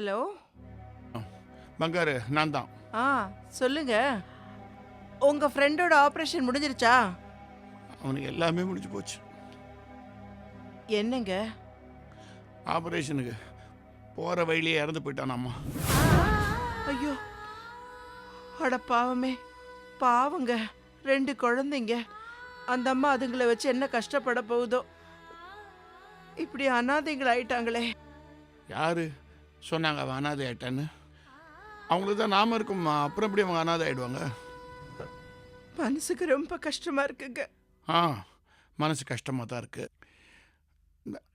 Hello. Bangaru நான் தான். ஆ சொல்லுங்க. உங்க ஃப்ரெண்டோட ஆபரேஷன் முடிஞ்சிருச்சா? அவனுக்கு எல்லாமே முடிஞ்சு போச்சு. என்னங்க? ஆபரேஷனுக்கு போகிற வழியிலே இறந்து போயிட்டானாம்மா. ஐயோ, அட பாவமே, பாவங்க. 2 குழந்தைங்க. அந்த அம்மா அதுங்களை வச்சு என்ன கஷ்டப்பட போகுதோ. இப்படி அனாதைகள் ஆயிட்டாங்களே. யாரு சொன்னாங்க அவன் அனாதை ஆயிட்டான்னு? அவங்களுக்கு தான் நாம இருக்கும்மா, அப்புறம் எப்படி அவங்க அனாதை ஆயிடுவாங்க? மனசுக்கு ரொம்ப கஷ்டமா இருக்குங்க. மனசு கஷ்டமாக தான் இருக்கு.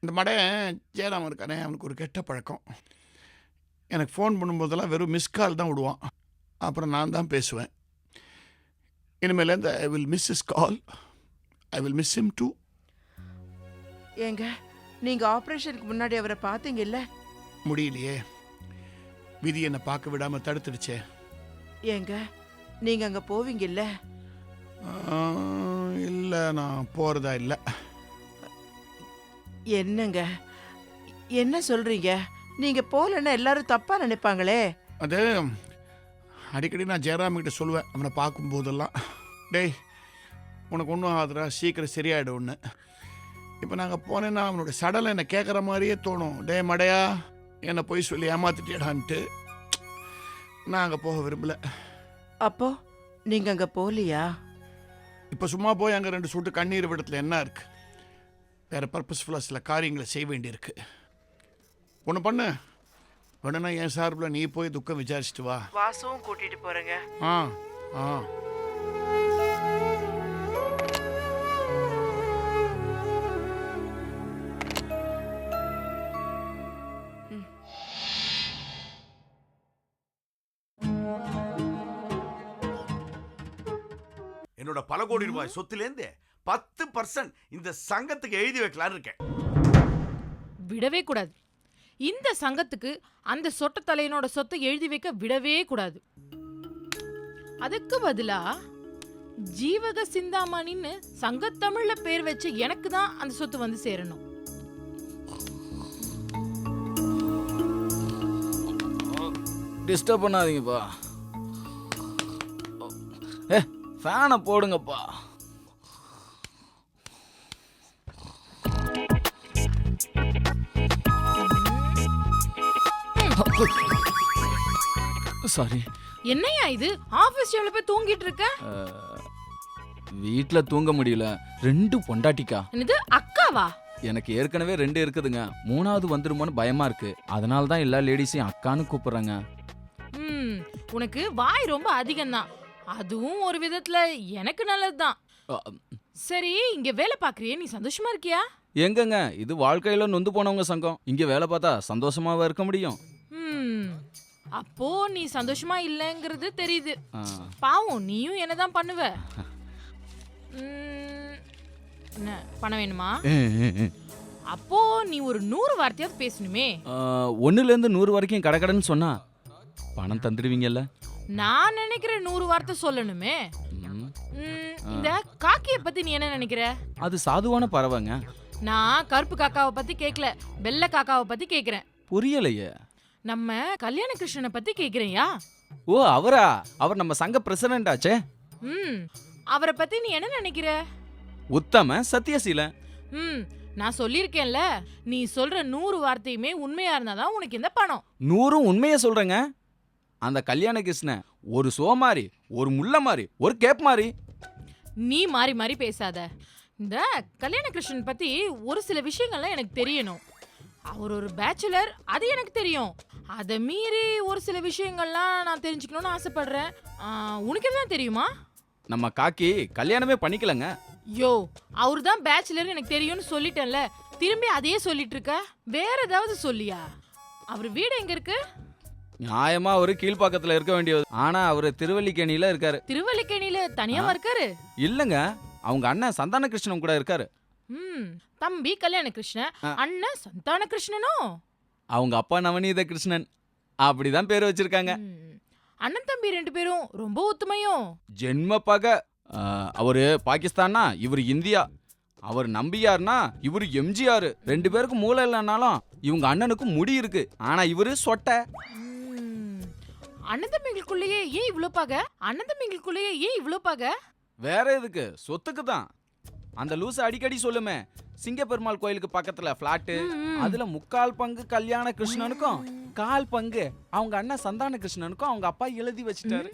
இந்த மடையன் ஜெயராமன் இருக்கானே, அவனுக்கு ஒரு கெட்ட பழக்கம். எனக்கு ஃபோன் பண்ணும்போதெல்லாம் வெறும் மிஸ்கால் தான் விடுவான். அப்புறம் நான் தான் பேசுவேன். இனிமேலேருந்து I will miss his call, I will miss him too. ஏங்க, நீங்க ஆபரேஷனுக்கு முன்னாடி அவரை பார்த்தீங்கல்ல? முடியலையே, விதி என்னை பார்க்க விடாம தடுத்துடுச்சே. ஏங்க, நீங்க அங்க போவீங்கல்ல? இல்லை, நான் போகிறதா இல்லை. என்னங்க என்ன சொல்றீங்க? நீங்க போலன்னா எல்லாரும் தப்பா நினைப்பாங்களே. அது அடிக்கடி நான் ஜெயராமிக்கிட்ட சொல்லுவேன் அவனை பார்க்கும்போதெல்லாம், டேய் உனக்கு ஒன்றும் ஆகுதுரா, சீக்கிரம் சரியாயிடும் ஒன்று. இப்போ நாங்கள் போனேன்னா அவனோட சடலை என்னை கேட்குற மாதிரியே தோணும். டே மடையா, என்னை போய் சொல்லி ஏமாத்திட்டேடான்ட்டு. நான் அங்கே போக விரும்பல. அப்போ நீங்க அங்க போலியா? இப்போ சும்மா போய் அங்கே 2 சொட்டு கண்ணீர் விடத்தில் என்ன இருக்கு? வேறு பர்பஸ்ஃபுல்லாக சில காரியங்களை செய்ய வேண்டியிருக்கு. ஒன்று பண்ணு, வேணுன்னா என் சார்பில் நீ போய் துக்கம் விசாரிச்சுட்டு வா. வாசுவும் கூட்டிட்டு போறேங்க. ஆ ஆ என்னோட பல கோடி ரூபாய் சொத்துலேருந்து 10% இந்த சங்கத்துக்கு எழுதி வைக்கலான்னு இருக்கேன். விடவே கூடாது. இந்த சங்கத்துக்கு அந்த சொட்ட தலையனோட சொத்தை எழுதி வைக்க விடவே கூடாது. அதுக்கு பதிலா ஜீவக சிந்தாமணின்னு சங்கத்தமிழ்ல பேர் வச்சு எனக்கு தான் அந்த சொத்து வந்து சேரணும். டிஸ்டர்ப் பண்ணாதீங்கப்பா. ஃபேனை போடுங்கப்பா. சாரி. என்னையா இது? ஆபீஸ் டைம்ல போய் தூங்கிட்டு இருக்க? வீட்ல தூங்க முடியல. 2 பொண்டாட்டிக்கா. என்னது, அக்காவா? எனக்கு ஏற்கனவே 2 இருக்குதுங்க. 3வது வந்துருமோன்னு பயமா இருக்கு. அதனால தான் எல்லா லேடிஸையும் அக்கான்னு கூப்பிடுறாங்க. உனக்கு வாய் ரொம்ப அதிகம்தான். அதுவும் ஒரு விதத்துல எனக்கு நல்லதுதான். சரி, இங்க வேலை பாக்குறியே, நீ சந்தோஷமா இருக்கியா? எங்கங்க, இது வாழ்க்கையில நொந்து போனவங்க சங்கம். இங்க வேலை பார்த்தா சந்தோஷமாவா இருக்க முடியும்? அப்போ நீ சந்தோஷமா இல்லங்கிறது தெரியுது. பாவம், நீயும் என்னதான் பண்ணுவ. என்ன பண்ண வேணுமா? அப்போ நீ ஒரு 100 வார்த்தையாவது பேசணுமே. 1ல இருந்து 100 வரைக்கும் கடகடன்னு சொன்னா பணம் தந்துடுவீங்கல்ல? நான் நினைக்கிற 100 வார்த்தை சொல்லணுமே. இந்த காக்கிய பத்தி நீ என்ன நினைக்கிற? அது சாதுவான பறவைங்க. நான் கருப்பு காக்காவை பத்தி கேக்கல, வெள்ளை காக்காவை பத்தி கேக்குறேன். புரியலையே. நம்ம கல்யாண கிருஷ்ணனை பத்தி கேக்குறேன்யா. ஓ, அவரா? அவர் நம்ம சங்க பிரசிடென்ட் ஆச்சே. அவரை பத்தி நீ என்ன நினைக்கிற? உத்தம சத்தியசீலன். நான் சொல்லிருக்கேன்ல, நீ சொல்ற 100 வார்த்தையுமே உண்மையா இருந்தாதான் உனக்கு இந்த பணம். 100ம் உண்மையை சொல்றேங்க. அந்த கல்யாண கிருஷ்ணன் ஒரு சோமாரி, ஒரு முள்ள மாதிரி, ஒரு கேப் மாதிரி. நீ மாறி மாறி பேசாத. இந்த கல்யாண கிருஷ்ணன் பத்தி ஒரு சில விஷயங்கள்லாம் எனக்கு தெரியணும். அவர் ஒரு பேச்சுலர், அது எனக்கு தெரியும். அதை மீறி ஒரு சில விஷயங்கள்லாம் நான் தெரிஞ்சுக்கணும்னு ஆசைப்படுறேன். உனக்கு எல்லாம் தெரியுமா? நம்ம காக்கி கல்யாணமே பண்ணிக்கலங்க. யோ, அவரு தான் பேச்சுலர் எனக்கு தெரியும்னு சொல்லிட்டேன்ல, திரும்பி அதையே சொல்லிட்டு இருக்க. வேற ஏதாவது சொல்லியா? அவர் வீடு எங்க இருக்கு? நியாயமா அவரு கீழ்பாக்கத்துல இருக்க வேண்டியது. ஆனா அவரு திருவல்லிக்கேணியில இருக்காரு. திருவல்லிக்கேணியில தனியாவா இருக்காரு? இல்லங்க, அவங்க அண்ணன் சந்தான கிருஷ்ணன் கூட இருக்காரு. தம்பி கல்யாண கிருஷ்ணன், அண்ணன் சந்தான கிருஷ்ணனும். அவங்க அப்பா நவநீத கிருஷ்ணன், அப்படிதான் பேர் வச்சிருக்காங்க. அண்ணன் தம்பி 2 பேரும் ரொம்ப ஒத்துமையும். ஜென்ம பக. அவரு பாகிஸ்தானா, இவர் இந்தியா. அவர் நம்பியார்னா இவரு எம்ஜிஆர். 2 பேருக்கு மூளை இல்லைன்னாலும் இவங்க அண்ணனுக்கு முடி இருக்கு. ஆனா இவரு சொட்டை. அண்ணன் தம்பிகளுக்குள்ளேயே ஏன் இவ்ளோ பாக? அண்ணன் தம்பிகளுக்குள்ளேயே ஏன் இவ்ளோ பாக? வேற எதுக்கு? சொத்துக்கு தான். அந்த லூசு அடிக்கடி சொல்லுமே, சிங்கப்பெருமாள் கோயிலுக்கு பக்கத்துல பிளாட்டு, அதுல 3/4 பங்கு கல்யாண கிருஷ்ணனுக்கும் 1/4 பங்கு அவங்க அண்ணன் சந்தான கிருஷ்ணனுக்கும் அவங்க அப்பா எழுதி வச்சிட்டாரு.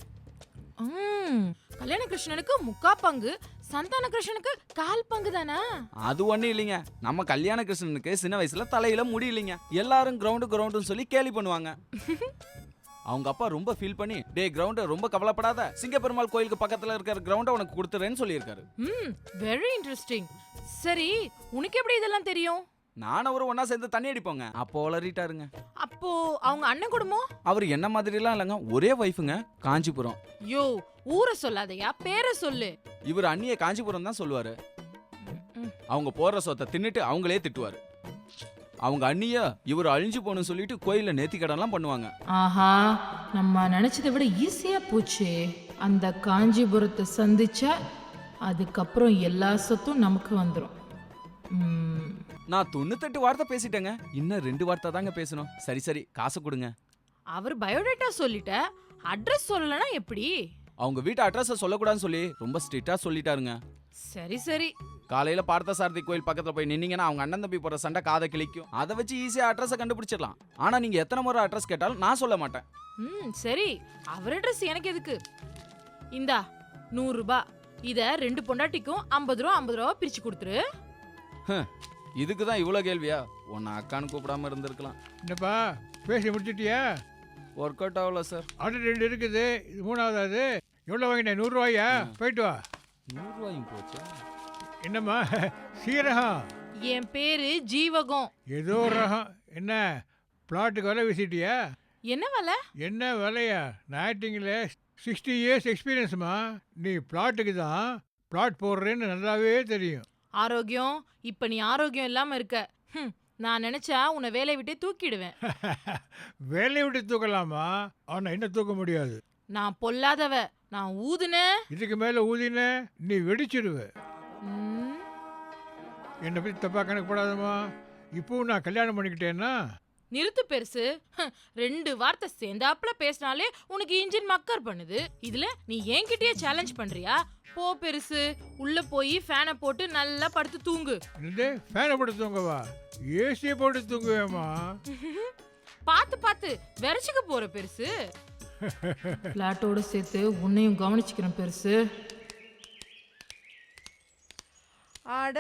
கல்யாண கிருஷ்ணனுக்கு 3/4 பங்கு, சந்தான கிருஷ்ணனுக்கு 1/4 பங்கு தானா? அது ஒண்ணும் இல்லைங்க. நம்ம கல்யாண கிருஷ்ணனுக்கு சின்ன வயசுல தலையில முடி இல்லைங்க. எல்லாரும் கிரவுண்டுன்னு சொல்லி கேலி பண்ணுவாங்க. அவங்க அப்பா ரொம்ப ஃபீல் பண்ணி, டே கிரவுண்ட் ரொம்ப கவலைப்படாத, சிங்கப்பெருமாள் கோயிலுக்கு பக்கத்துல இருக்கிற கிரவுண்ட உனக்கு கொடுத்துறேன்னு சொல்லியிருக்காரு. Very interesting. சரி, உனக்கு எப்படி இதெல்லாம் தெரியும்? நானும் அவரும் ஒன்னா சேர்ந்து தண்ணி அடிப்போங்க. அப்போ வளரிட்டாருங்க. அப்போ அவங்க அண்ணன் குடும்பம்? அவர் என்ன மாதிரி எல்லாம் இல்லைங்க, ஒரே வைஃபுங்க, காஞ்சிபுரம். யோ, ஊரை சொல்லாதயா, பேரை சொல்லு. இவர் அண்ணிய காஞ்சிபுரம் தான் சொல்லுவாரு. அவங்க போடுற சொத்தை தின்னுட்டு அவங்களே திட்டுவாரு. அவங்க அண்ணிய இவர் அழிஞ்சு போகணும்னு சொல்லிட்டு கோயில்ல நேர்த்திக்கடன்லாம் பண்ணுவாங்க. ஆஹா, நம்ம நினைச்சதை விட ஈஸியா போச்சு. அந்த காஞ்சிபுரத்தை சந்திச்சா அதுக்கப்புறம் எல்லா சொத்தும் நமக்கு வந்துடும். நான் 98 வார்த்தை பேசிட்டேங்க. இன்னும் 2 வார்த்தை தாங்க பேசணும். சரி காசு கொடுங்க. அவர் பயோடேட்டா சொல்லிட்ட, அட்ரஸ் சொல்லலனா எப்படி? அவங்க வீட்டு அட்ரஸை சொல்லக்கூடாதுன்னு சொல்லி ரொம்ப ஸ்ட்ரிக்டா சொல்லிட்டாருங்க. சரி. காலையில பார்த்தசாரதி கோயில் பக்கத்துல போய் நின்னீங்கன்னா அவங்க அண்ணன் தம்பி போற சண்டை காதை கிழிக்கும். அதை வச்சு ஈஸியா அட்ரஸை கண்டுபிடிச்சிடலாம். ஆனா நீங்க எத்தனை முறை அட்ரஸ் கேட்டாலும் நான் சொல்ல மாட்டேன். சரி, அவர் அட்ரஸ் எனக்கு எதுக்கு? இந்தா 100 ரூபாய். இத 2 பொண்டாட்டிக்கும் 50 ரூபா பிரிச்சு கொடுத்துரு. இதுக்கு தான் இவ்வளோ கேள்வியா? உன்னை அக்கான்னு கூப்பிடாம இருந்திருக்கலாம். என்னப்பா பேசி முடிச்சிட்டியா? ஒர்க் அவுட் ஆகல சார். ஆர்டர் 2 இருக்குது, இது 3வது. எவ்வளோ வாங்கினேன்? 100 ரூபாயா? போயிட்டு வா. 100 ரூபாயும் போச்சா? என்னம்மா சீரகம்? என் பேரு ஜீவகம். ஏதோ ரகம். என்ன பிளாட்டுக்கு விலை வீசிட்டியா? என்ன விலை? என்ன விலையா? நாட்டிங்கில் 60 இயர்ஸ் எக்ஸ்பீரியன்ஸுமா. நீ பிளாட்டுக்கு தான் பிளாட் போடுறேன்னு நல்லாவே தெரியும். ஆரோக்கியம், இப்ப நீ ஆரோக்கியம் இல்லாம இருக்க. நான் நினைச்சா உன்னை வேலையை விட்டே தூக்கிடுவேன். வேலையை விட்டு தூக்கலாமா? ஆனால் என்ன தூக்க முடியாது. நான் பொல்லாதவ. நான் ஊதுன, இதுக்கு மேலே ஊதின நீ வெடிச்சிடுவ. என்னை பற்றி தப்பா கணக்கு போடாதம்மா. இப்போவும் நான் கல்யாணம் பண்ணிக்கிட்டேன்னா நிறுத்து பெருசு. 2 வார்த்தை சேர்ந்தாப்புல பேசினாலே உனக்கு இன்ஜின் மக்கர் பண்ணுது. இதுல நீ என்கிட்டயே சேலஞ்ச் பண்றியா? போ பெருசு, உள்ள போய் ஃபேனை போட்டு நல்லா படுத்து தூங்கு. என்னது ஃபேனை போட்டு தூங்கவா? ஏசியை போட்டு தூங்குவேம்மா. பார்த்து விரைச்சுக்க போற பெருசு. பிளாட்டோட சேர்த்து உன்னையும் கவனிச்சுக்கிறேன் பெருசு. ஆட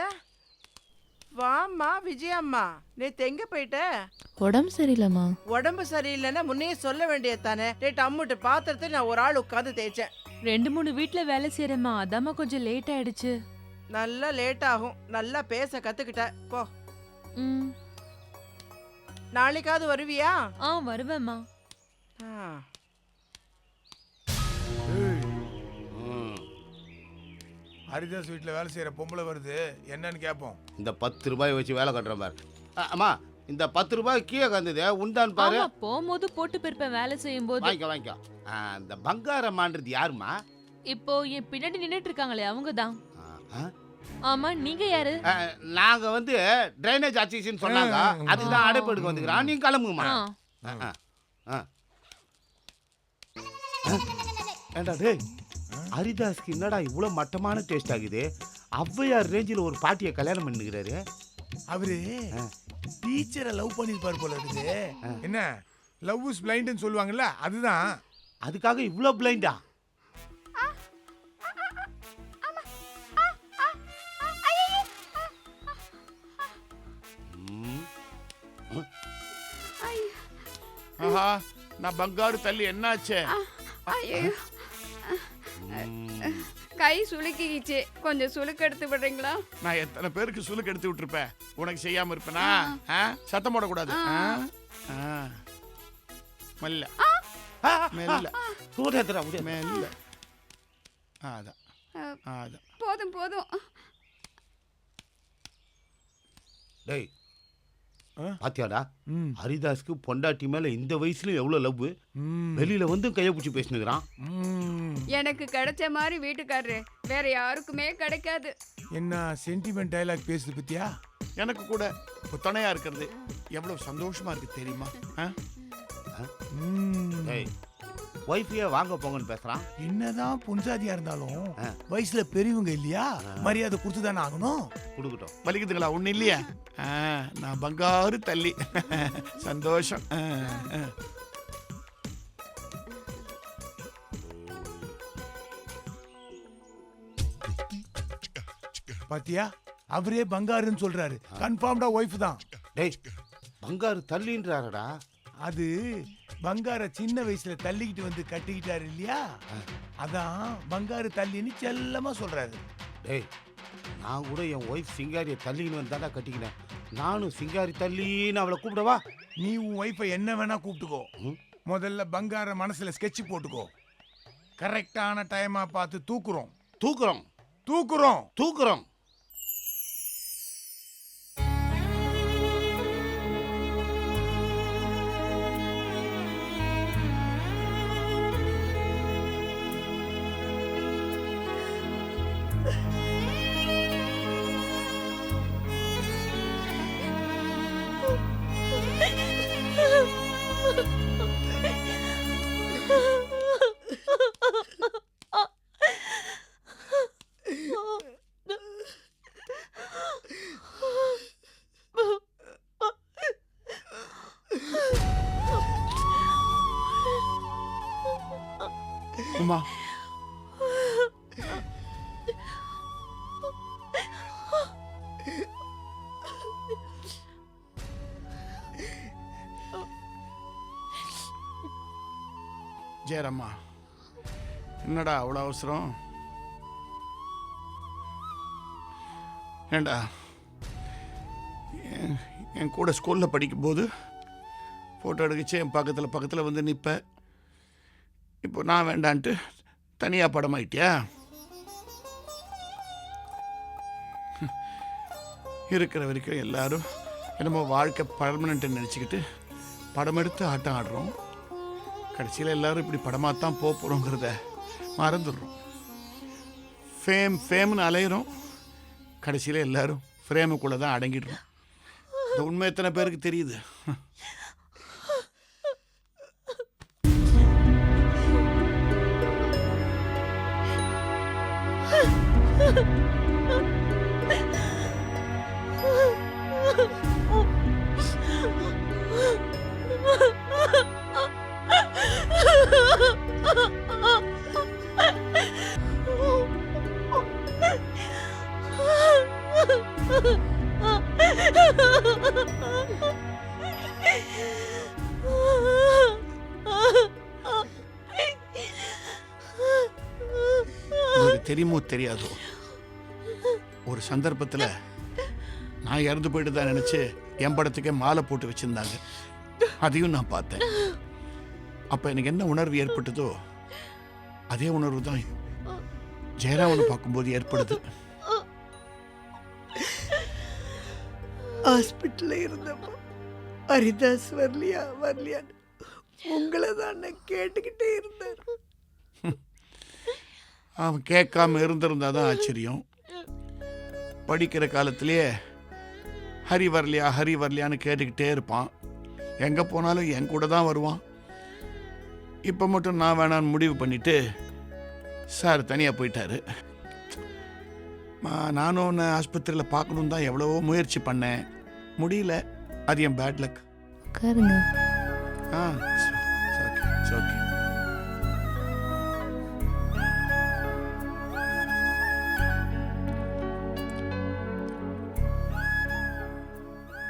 வாம்மா விஜயம்மா, நேத்து எங்க போயிட்ட? உடம்பு சரியில்லைம்மா. உடம்பு சரியில்லைன்னா முன்னையே சொல்ல வேண்டியது தானே. டேட் அம்முட்டு பாத்திரத்தை நான் ஒரு ஆள் உட்காந்து தேய்ச்சேன். 2-3 வீட்ல வேலை செய்யறேம்மா, அதாம்மா கொஞ்சம் லேட் ஆயிடுச்சு. நல்லா லேட் ஆகும். நல்லா பேச கத்துக்கிட்ட போ. நாளைக்காவது வருவியா? வருவேம்மா. ஹரிதாஸ் வீட்டில் வேலை செய்கிற பொம்பளை வருது, என்னன்னு கேட்போம். இந்த 10 ரூபாய் வச்சு வேலை கட்டுறேன் பாரு. அம்மா, இந்த 10 ரூபாய் கீழே கந்தது உண்டான் பாரு. போகும்போது போட்டு போயிருப்பேன் வேலை செய்யும் போது. வாங்கிக்கோ. இந்த பங்காரம்மான்றது யாருமா? இப்போ என் பின்னாடி நின்னுட்டு இருக்காங்களே அவங்க தான். ஆமா, நீங்க யாரு? நாங்க வந்து டிரைனேஜ் அசிஸ்டன்ட் சொன்னாங்க, அதுதான் அடைப்பு எடுக்க வந்துக்கிறோம். நீங்க கிளம்புங்கம்மா. ஏண்டா டேய், ஹரிதாஸ்க்கு என்னடா இவ்வளோ மட்டமான டேஸ்ட் ஆகுது? ஔவையார் ரேஞ்சில் ஒரு பாட்டியை கல்யாணம் பண்ணிக்கிறாரு. அவரு டீச்சரை லவ் பண்ணிருப்பாரு போல இருக்குது. என்ன லவ் இஸ் பிளைண்ட்னு சொல்லுவாங்கல்ல, அதுதான். அதுக்காக இவ்வளோ பிளைண்டா? ஆஹா, நான் பங்காரு தள்ளி என்னாச்சு? கை சுளுக்கிச்சு, கொஞ்சம் சுளுக்கு எடுத்து விடுறீங்களா? நான் எத்தனை பேருக்கு சுளுக்கு எடுத்து விட்டுருப்பேன், உனக்கு செய்யாம இருப்பேனா? சத்தம் போடக்கூடாது. மெல்ல மெல்ல மெல்ல. அதான் போதும். டேய் பாத்தியாடா, ஹரிதாஸ்க்கு பொண்டாட்டி மேல இந்த வயசுல எவ்வளவு லவ். வெளியில வந்து கைய பிடிச்சி பேசினுக்கிறான். எனக்கு கிடைச்ச மாதிரி வீட்டுக்காரரு வேற யாருக்குமே கிடைக்காது. என்ன சென்டிமெண்ட் டயலாக் பேசுது பத்தியா? எனக்கு கூட இப்போ துணையா இருக்கிறது எவ்வளவு சந்தோஷமா இருக்கு தெரியுமா? ஒய்ஃபையே வாங்க போங்கன்னு பேசுறான். என்னதான் பொஞ்சாதியா இருந்தாலும் வயசுல பெரியவங்க இல்லையா, மரியாதை கொடுத்து தானே ஆகணும். கொடுக்கட்டும். வலிக்குதுங்களா? ஒண்ணு இல்லையா? நான் பங்காரு தள்ளி. சந்தோஷம். பாத்தியா, அவரே பங்காருன்னு சொல்றாரு. கன்ஃபார்ம்டா ஒய்ஃப் தான். டேய், பங்காரு தள்ளின்றாரடா. அது பங்கார சின்ன வயசுல தள்ளிக்கிட்டு வந்து கட்டிக்கிட்டாரு இல்லையா, அதான் பங்காரு தள்ளின்னு செல்லமா சொல்றாரு. டேய், நான் கூட என் ஒய்ஃப் சிங்காரியை தள்ளின்னு வந்தாடா கட்டிக்கினேன். நானும் சிங்காரி தள்ளின்னு அவளை கூப்பிடவா? நீ உன் ஒய்ஃபை என்ன வேணா கூப்பிட்டுக்கோ. முதல்ல பங்கார மனசுல ஸ்கெட்ச் போட்டுக்கோ. கரெக்டான டைமா பார்த்து தூக்குறோம். தூக்குறோம் தூக்குறோம் தூக்குறோம். உமா, ஜெயராமா, என்னடா அவ்வளோ அவசரம்? ஏண்டா, என் கூட ஸ்கூலில் படிக்கும்போது ஃபோட்டோ எடுக்கச்சு என் பக்கத்தில் வந்து நிற்ப. இப்போ நான் வேண்டான்ட்டு தனியாக படமாயிட்டியா? இருக்கிற வரைக்கும் எல்லாரும் என்னமோ வாழ்க்கை பர்மனெண்ட்டுன்னு நினச்சிக்கிட்டு படம் எடுத்து ஆட்டம் ஆடுறோம். கடைசியில் எல்லாரும் இப்படி படமாக தான் போக போகிறோங்கிறத மறந்துடுறோம். ஃபேம்னு அலையிறோம். கடைசியில் எல்லாரும் ஃப்ரேமுக்குள்ளே தான் அடங்கிடுறோம். இந்த உண்மை எத்தனை பேருக்கு தெரியுது? தெரியுமோ தெரியாதோ, ஒரு சந்தர்ப்பத்தில் நான் இறந்து போயிட்டு தான் நினச்சி என் படத்துக்கே மாலை போட்டு வச்சுருந்தாங்க. அதையும் நான் பார்த்தேன். அப்போ எனக்கு என்ன உணர்வு ஏற்பட்டதோ அதே உணர்வு தான் ஜெயராமனை பார்க்கும்போது ஏற்படுது. ஹாஸ்பிட்டல்ல இருந்தப்போ ஹரிதாஸ் வரலையான்னு உங்களை தான் கேட்டுக்கிட்டே இருந்தார். அவன் கேட்காம இருந்திருந்தாதான் ஆச்சரியம். படிக்கிற காலத்திலேயே ஹரி வரலையான்னு கேட்டுக்கிட்டே இருப்பான். எங்கே போனாலும் என் கூட தான் வருவான். இப்போ மட்டும் நான் வேணான்னு முடிவு பண்ணிட்டு சார் தனியாக போயிட்டாரு. நானும் ஒன்று ஆஸ்பத்திரியில் பார்க்கணும் தான் எவ்வளவோ முயற்சி பண்ணேன், முடியல. அது என் பேட் லக். உட்காருங்க. ஓகே.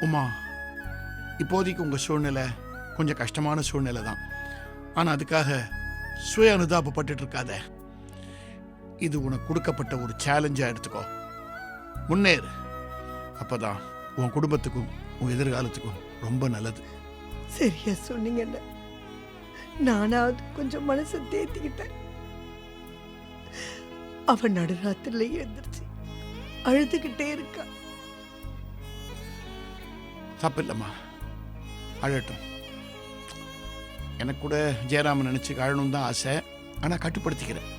உமா, இப்போதைக்கு உங்கள் சூழ்நிலை கொஞ்சம் கஷ்டமான சூழ்நிலை தான். ஆனால் அதுக்காக சுய அனுதாபப்பட்டு இருக்காத. இது உனக்கு கொடுக்கப்பட்ட ஒரு சேலஞ்சாக எடுத்துக்கோ. முன்னேறு. அப்போதான் உன் குடும்பத்துக்கும் உன் எதிர்காலத்துக்கும் ரொம்ப நல்லது. சரியா சொன்னீங்கண்ணா. நானாவது கொஞ்சம் மனசை தேத்திக்கிட்டேன். அவன் நடுராத்திரில எழுந்திருச்சு அழுதுகிட்டே இருக்கா. தப்பில்லம்மா, அழட்டும். எனக்கு கூட ஜெயராமன் நினச்சி அழணும் தான் ஆசை. ஆனால் கட்டுப்படுத்திக்கிறேன்.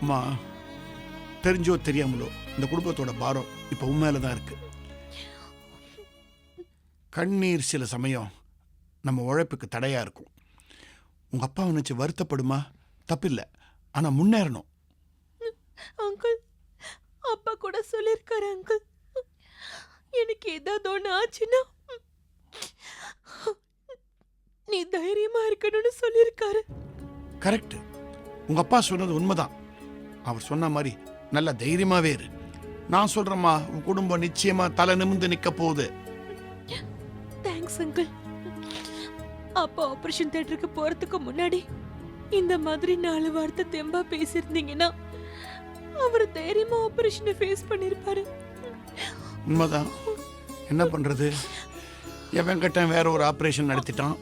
அம்மா, தெரிஞ்சோ தெரியாமலோ இந்த குடும்பத்தோட பாரம் இப்போ உண்மையில தான் இருக்கு. கண்ணீர் சில சமயம் நம்ம உழைப்புக்கு தடையா இருக்கும். உங்க அப்பா நினைச்சு வருத்தப்படுமா? தப்பில்லை, ஆனா முன்னேறணும். அங்கிள், அப்பா கூட சொல்லியிருக்காரு அங்கிள், எனக்கு ஏதாவது ஒன்று ஆச்சுன்னா நீ தைரியமா இருக்கணும்னு சொல்லியிருக்காரு. கரெக்ட், உங்க அப்பா சொன்னது உண்மைதான். அவர் சொன்ன மாதிரி நல்ல தைரியமாவே இரு. நான் சொல்றேம்மா, உன் குடும்பம் நிச்சயமா தலை நிமிர்ந்து நிக்க போகுது. Thanks uncle. அப்பா ஆபரேஷன் தியேட்டருக்கு போறதுக்கு முன்னாடி இந்த மாதிரி 4 வார்த்தை தெம்பா பேசியிருந்தீங்கன்னா அவர் தைரியமா ஆபரேஷனை ஃபேஸ் பண்ணிருப்பாரு. உண்மைதான், என்ன பண்றது? என் வெங்கட்டன் வேற ஒரு ஆபரேஷன் நடத்திட்டான்.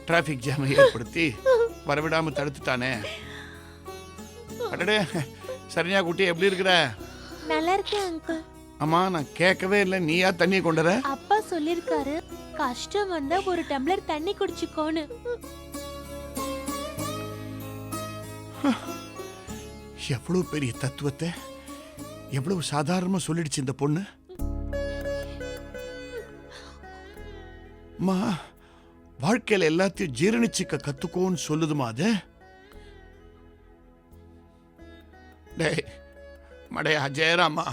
டிராஃபிக் ஜாமை ஏற்படுத்தி வரவிடாம தடுத்துட்டானே. அடடே, சரியா குட்டி, எப்படி இருக்கிற? நல்லா இருக்கேன் அங்கிள். ஆமா, நான் கேட்கவே இல்லை, நீயா தண்ணி கொண்டுற? அப்பா சொல்லிருக்காரு கஷ்டம் வந்தா ஒரு டம்ளர் தண்ணி குடிச்சுக்கோன்னு. எவ்வளவு பெரிய தத்துவத்தை எவ்வளவு சாதாரணமா சொல்லிடுச்சு இந்த பொண்ணு. அம்மா, வாழ்க்கையில எல்லாத்தையும் ஜீரணிச்சுக்க கத்துக்கோன்னு சொல்லுதுமா அது. டேய் மடையா ஜெயராமா,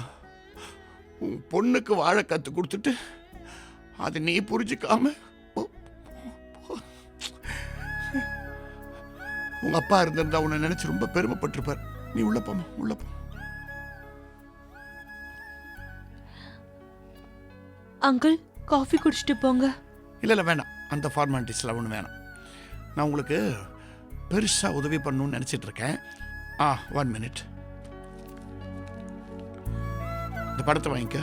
உன் பொண்ணுக்கு வாழ கத்து கொடுத்துட்டு அது நீ புரிஞ்சுக்காம உங்க அப்பா இருந்திருந்தா உன்னை நினைச்சு ரொம்ப பெருமைப்பட்டிருப்பார். நீ உள்ள போமா, உள்ள போ. அங்கிள், காஃபி குடிச்சிட்டு போங்க. இல்லை இல்லை, வேண்டாம், அந்த ஃபார்மாலிட்டிஸ்லாம் ஒன்றும் வேணாம். நான் உங்களுக்கு பெருசாக உதவி பண்ணணும்னு நினச்சிட்டு இருக்கேன். 1 மினிட். இந்த படத்தை வாங்கிக்க.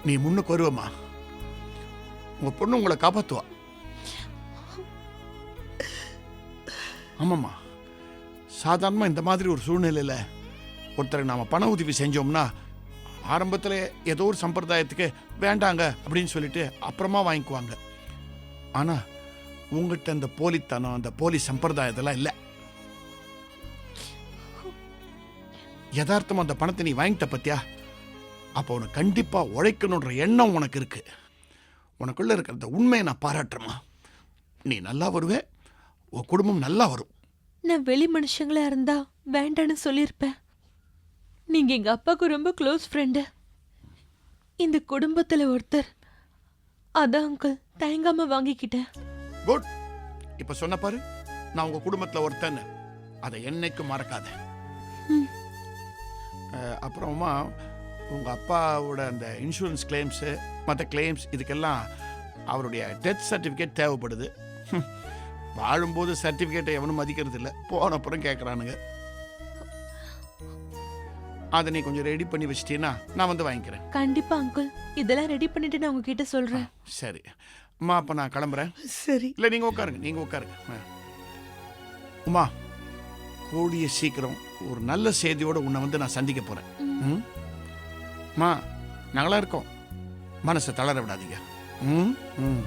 நீ முன்னுக்கு வருவம்மா. உங்கள் பொண்ணு உங்களை காப்பாற்றுவா. ஆமாம்மா, சாதாரணமாக இந்த மாதிரி ஒரு சூழ்நிலையில் ஒருத்தரை நாம் பண உதவி செஞ்சோம்னா ஆரம்பத்தில் ஏதோ ஒரு சம்பிரதாயத்துக்கு வேண்டாங்க அப்படின்னு சொல்லிட்டு அப்புறமா வாங்கிக்குவாங்க. ஆனால் உங்கள்கிட்ட அந்த போலித்தனம், அந்த போலி சம்பிரதாயத்தெல்லாம் இல்லை. யதார்த்தமாக அந்த பணத்தை நீ வாங்கிட்ட பத்தியா, அப்போ உனக்கு கண்டிப்பாக உழைக்கணுன்ற எண்ணம் உனக்கு இருக்கு. உனக்குள்ள இருக்கிற அந்த உண்மையை நான் பாராட்டுறேம்மா. நீ நல்லா வருவே, உன் குடும்பம் நல்லா வரும். நான் வெளி மனுஷங்களா இருந்தா வேண்டான்னு சொல்லியிருப்பேன். நீங்க எங்க அப்பாவுக்கு ரொம்ப க்ளோஸ் ஃப்ரெண்டு, இந்த குடும்பத்துல ஒருத்தர். அதான் அங்கிள் தயங்காம வாங்கிக்கிட்டேன். குட். இப்ப சொன்ன பாரு, நான் உங்க குடும்பத்துல ஒருத்தன், அதை என்னைக்கும் மறக்காத. அப்புறமா உங்க அப்பாவோட அந்த இன்சூரன்ஸ் கிளைம்ஸு, மற்ற கிளைம்ஸ், இதுக்கெல்லாம் அவருடைய டெத் சர்டிஃபிகேட் தேவைப்படுது. வாழும்போது சர்டிஃபிகேட்டை எவனும் மதிக்கிறது இல்லை, போன அப்புறம் கேட்குறானுங்க. அதை நீ கொஞ்சம் ரெடி பண்ணி வச்சிட்டீன்னா நான் வந்து வாங்கிக்கிறேன். கண்டிப்பா அங்கிள், இதெல்லாம் ரெடி பண்ணிட்டு நான் உங்ககிட்ட சொல்றேன். சரி அம்மா, அப்போ நான் கிளம்புறேன். சரி. இல்லை, நீங்கள் உட்காருங்க, நீங்கள் உட்காருங்க. உமா, கூடிய சீக்கிரம் ஒரு நல்ல செய்தியோட உன்னை வந்து நான் சந்திக்க போகிறேன். அம்மா, நாங்களாம் இருக்கோம், மனசை தளர விடாதீங்க. ம் ம்